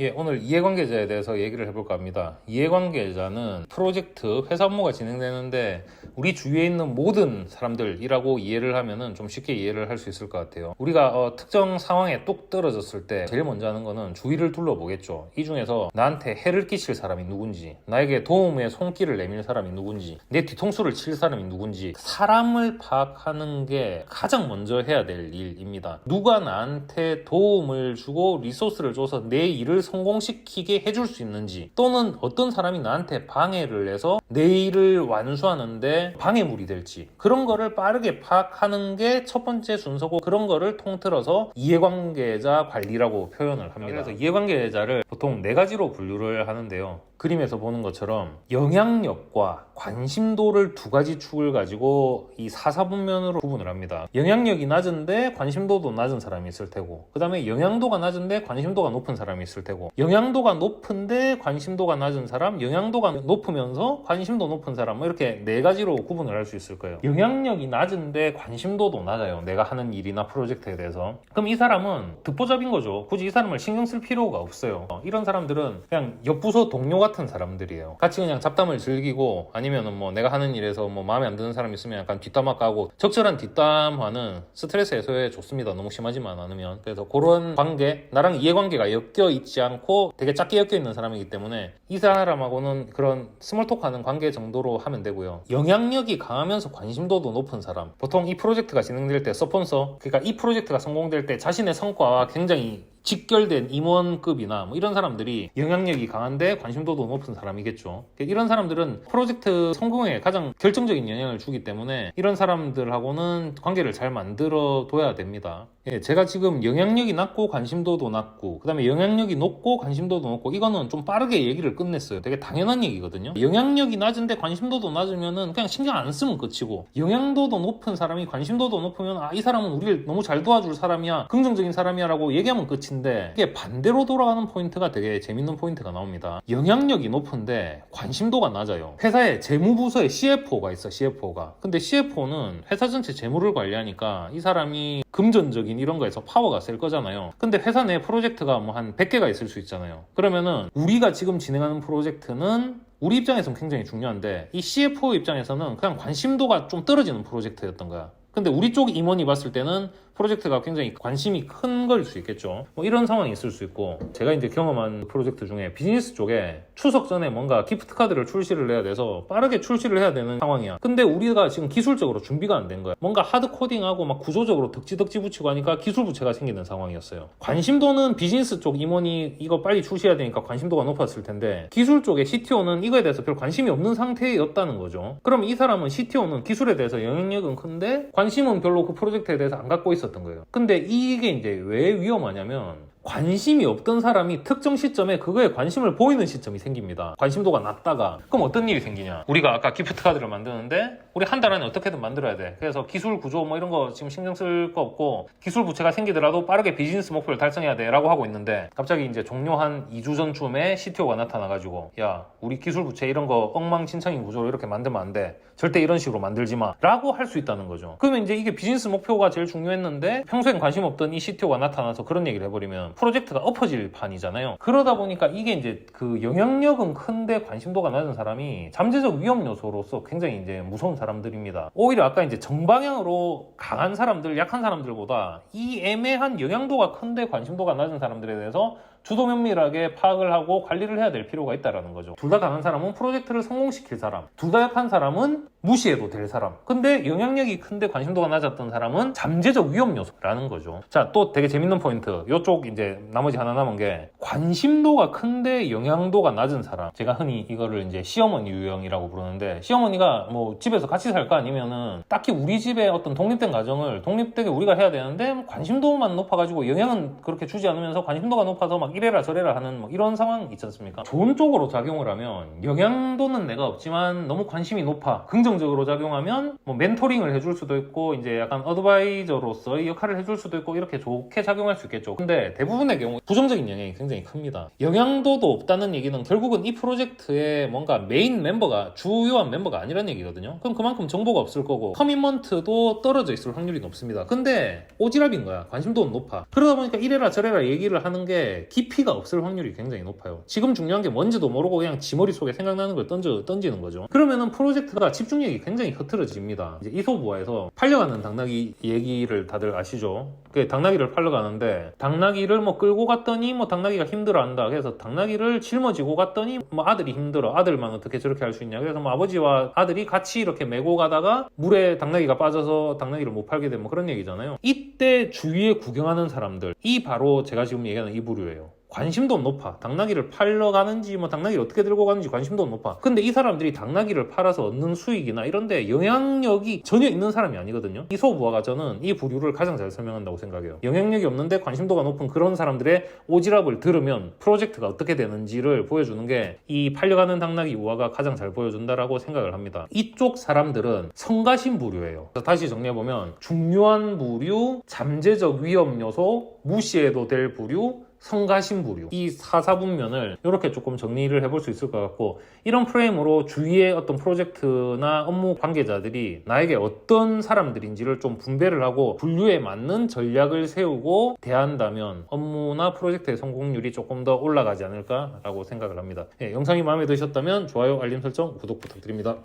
예, 오늘 이해관계자에 대해서 얘기를 해볼까 합니다. 이해관계자는 프로젝트, 회사 업무가 진행되는데 우리 주위에 있는 모든 사람들이라고 이해를 하면은 좀 쉽게 이해를 할 수 있을 것 같아요. 우리가 특정 상황에 뚝 떨어졌을 때 제일 먼저 하는 거는 주위를 둘러보겠죠. 이 중에서 나한테 해를 끼칠 사람이 누군지, 나에게 도움의 손길을 내밀 사람이 누군지, 내 뒤통수를 칠 사람이 누군지, 사람을 파악하는 게 가장 먼저 해야 될 일입니다. 누가 나한테 도움을 주고 리소스를 줘서 내 일을 성공시키게 해줄 수 있는지, 또는 어떤 사람이 나한테 방해를 해서 내 일을 완수하는데 방해물이 될지, 그런 거를 빠르게 파악하는 게 첫 번째 순서고, 그런 거를 통틀어서 이해관계자 관리라고 표현을 합니다. 그래서 이해관계자를 보통 네 가지로 분류를 하는데요. 그림에서 보는 것처럼 영향력과 관심도를 두 가지 축을 가지고 이 사사분면으로 구분을 합니다. 영향력이 낮은데 관심도도 낮은 사람이 있을 테고, 그 다음에 영향도가 낮은데 관심도가 높은 사람이 있을 테고, 영향도가 높은데 관심도가 낮은 사람, 영향도가 높으면서 관심도 높은 사람, 뭐 이렇게 네 가지로 구분을 할 수 있을 거예요. 영향력이 낮은데 관심도도 낮아요. 내가 하는 일이나 프로젝트에 대해서. 그럼 이 사람은 듣보잡인 거죠. 굳이 이 사람을 신경 쓸 필요가 없어요. 이런 사람들은 그냥 옆부서 동료 같은 사람들이에요. 같이 그냥 잡담을 즐기고, 아니면은 뭐 내가 하는 일에서 뭐 마음에 안 드는 사람 있으면 약간 뒷담화 까고, 적절한 뒷담화는 스트레스 해소에 좋습니다. 너무 심하지만 않으면. 그래서 그런 관계, 나랑 이해관계가 엮여 있지 않고 되게 작게 엮여 있는 사람이기 때문에 이 사람하고는 그런 스몰톡 하는 관계 정도로 하면 되고요. 영향력이 강하면서 관심도도 높은 사람, 보통 이 프로젝트가 진행될 때 스폰서, 그러니까 이 프로젝트가 성공될 때 자신의 성과와 굉장히 직결된 임원급이나 뭐 이런 사람들이 영향력이 강한데 관심도도 높은 사람이겠죠. 이런 사람들은 프로젝트 성공에 가장 결정적인 영향을 주기 때문에 이런 사람들하고는 관계를 잘 만들어 둬야 됩니다. 예, 제가 지금 영향력이 낮고 관심도도 낮고, 그 다음에 영향력이 높고 관심도도 높고, 이거는 좀 빠르게 얘기를 끝냈어요. 되게 당연한 얘기거든요. 영향력이 낮은데 관심도도 낮으면은 그냥 신경 안 쓰면 끝이고, 영향도도 높은 사람이 관심도도 높으면 이 사람은 우리를 너무 잘 도와줄 사람이야, 긍정적인 사람이야 라고 얘기하면 끝인데, 이게 반대로 돌아가는 포인트가 되게 재밌는 포인트가 나옵니다. 영향력이 높은데 관심도가 낮아요. 회사에 재무부서에 CFO가 있어. CFO가. 근데 CFO는 회사 전체 재무를 관리하니까 이 사람이 금전적인 이런 거에서 파워가 셀 거잖아요. 근데 회사 내 프로젝트가 뭐 한 100개가 있을 수 있잖아요. 그러면은 우리가 지금 진행하는 프로젝트는 우리 입장에서는 굉장히 중요한데, 이 CFO 입장에서는 그냥 관심도가 좀 떨어지는 프로젝트였던 거야. 근데 우리 쪽 임원이 봤을 때는 프로젝트가 굉장히 관심이 큰 걸 수 있겠죠. 뭐 이런 상황이 있을 수 있고, 제가 이제 경험한 프로젝트 중에 비즈니스 쪽에 추석 전에 뭔가 기프트 카드를 출시를 해야 돼서 빠르게 출시를 해야 되는 상황이야. 근데 우리가 지금 기술적으로 준비가 안 된 거야. 뭔가 하드 코딩하고 막 구조적으로 덕지덕지 붙이고 하니까 기술 부채가 생기는 상황이었어요. 관심도는 비즈니스 쪽 임원이 이거 빨리 출시해야 되니까 관심도가 높았을 텐데, 기술 쪽의 CTO는 이거에 대해서 별 관심이 없는 상태였다는 거죠. 그럼 이 사람은, CTO는 기술에 대해서 영향력은 큰데 관심은 별로 그 프로젝트에 대해서 안 갖고 있었던 거예요. 근데 이게 이제 왜 위험하냐면, 관심이 없던 사람이 특정 시점에 그거에 관심을 보이는 시점이 생깁니다. 관심도가 낮다가. 그럼 어떤 일이 생기냐, 우리가 아까 기프트 카드를 만드는데 우리 한 달 안에 어떻게든 만들어야 돼. 그래서 기술 구조 뭐 이런 거 지금 신경 쓸 거 없고, 기술 부채가 생기더라도 빠르게 비즈니스 목표를 달성해야 돼 라고 하고 있는데, 갑자기 이제 종료 한 2주 전쯤에 CTO가 나타나가지고, 야, 우리 기술 부채 이런 거 엉망진창인 구조로 이렇게 만들면 안 돼, 절대 이런 식으로 만들지 마 라고 할 수 있다는 거죠. 그러면 이제 이게 비즈니스 목표가 제일 중요했는데 평소엔 관심 없던 이 CTO가 나타나서 그런 얘기를 해버리면 프로젝트가 엎어질 판이잖아요. 그러다 보니까 이게 이제 그 영향력은 큰데 관심도가 낮은 사람이 잠재적 위험 요소로서 굉장히 이제 무서운 사람들입니다. 오히려 아까 이제 정방향으로 강한 사람들, 약한 사람들보다 이 애매한 영향도가 큰데 관심도가 낮은 사람들에 대해서 주도 면밀하게 파악을 하고 관리를 해야 될 필요가 있다는 거죠. 둘 다 강한 사람은 프로젝트를 성공시킬 사람, 둘 다 약한 사람은 무시해도 될 사람. 근데 영향력이 큰데 관심도가 낮았던 사람은 잠재적 위험 요소라는 거죠. 자, 또 되게 재밌는 포인트. 이쪽 이제 나머지 하나 남은 게, 관심도가 큰데 영향도가 낮은 사람. 제가 흔히 이거를 이제 시어머니 유형이라고 부르는데, 시어머니가 뭐 집에서 같이 살까 아니면은 딱히 우리 집에 어떤 독립된 가정을 독립되게 우리가 해야 되는데 관심도만 높아가지고 영향은 그렇게 주지 않으면서 관심도가 높아서 막 이래라 저래라 하는 뭐 이런 상황 있지 않습니까? 좋은 쪽으로 작용을 하면 영향도는 내가 없지만 너무 관심이 높아, 긍정적으로 작용하면 뭐 멘토링을 해줄 수도 있고, 이제 약간 어드바이저로서의 역할을 해줄 수도 있고, 이렇게 좋게 작용할 수 있겠죠. 근데 대부분의 경우 부정적인 영향이 굉장히 큽니다. 영향도도 없다는 얘기는 결국은 이 프로젝트의 뭔가 메인 멤버가, 주요한 멤버가 아니라는 얘기거든요. 그럼 그만큼 정보가 없을 거고 커미먼트도 떨어져 있을 확률이 높습니다. 근데 오지랖인 거야. 관심도는 높아. 그러다 보니까 이래라 저래라 얘기를 하는 게 깊이 깊이가 없을 확률이 굉장히 높아요. 지금 중요한 게 뭔지도 모르고 그냥 지 머릿속에 생각나는 걸 던지는 거죠. 그러면은 프로젝트가 집중력이 굉장히 흐트러집니다. 이제 이소부화에서 팔려가는 당나귀 얘기를 다들 아시죠? 그 당나귀를 팔러 가는데 당나귀를 뭐 끌고 갔더니 뭐 당나귀가 힘들어한다. 그래서 당나귀를 짊어지고 갔더니 뭐 아들이 힘들어. 아들만 어떻게 저렇게 할 수 있냐. 그래서 뭐 아버지와 아들이 같이 이렇게 메고 가다가 물에 당나귀가 빠져서 당나귀를 못 팔게 되면 그런 얘기잖아요. 이때 주위에 구경하는 사람들, 이 바로 제가 지금 얘기하는 이 부류예요. 관심도 높아. 당나귀를 팔러 가는지 뭐 당나귀를 어떻게 들고 가는지 관심도 높아. 근데 이 사람들이 당나귀를 팔아서 얻는 수익이나 이런 데 영향력이 전혀 있는 사람이 아니거든요. 이소부화가 저는 이 부류를 가장 잘 설명한다고 생각해요. 영향력이 없는데 관심도가 높은 그런 사람들의 오지랖을 들으면 프로젝트가 어떻게 되는지를 보여주는 게 이 팔려가는 당나귀 우화가 가장 잘 보여준다라고 생각을 합니다. 이쪽 사람들은 성가신 부류예요. 그래서 다시 정리해보면 중요한 부류, 잠재적 위험 요소, 무시해도 될 부류, 성가신 부류, 이 4사분면을 이렇게 조금 정리를 해볼 수 있을 것 같고, 이런 프레임으로 주위의 어떤 프로젝트나 업무 관계자들이 나에게 어떤 사람들인지를 좀 분배를 하고 분류에 맞는 전략을 세우고 대한다면 업무나 프로젝트의 성공률이 조금 더 올라가지 않을까라고 생각을 합니다. 영상이 마음에 드셨다면 좋아요, 알림 설정, 구독 부탁드립니다.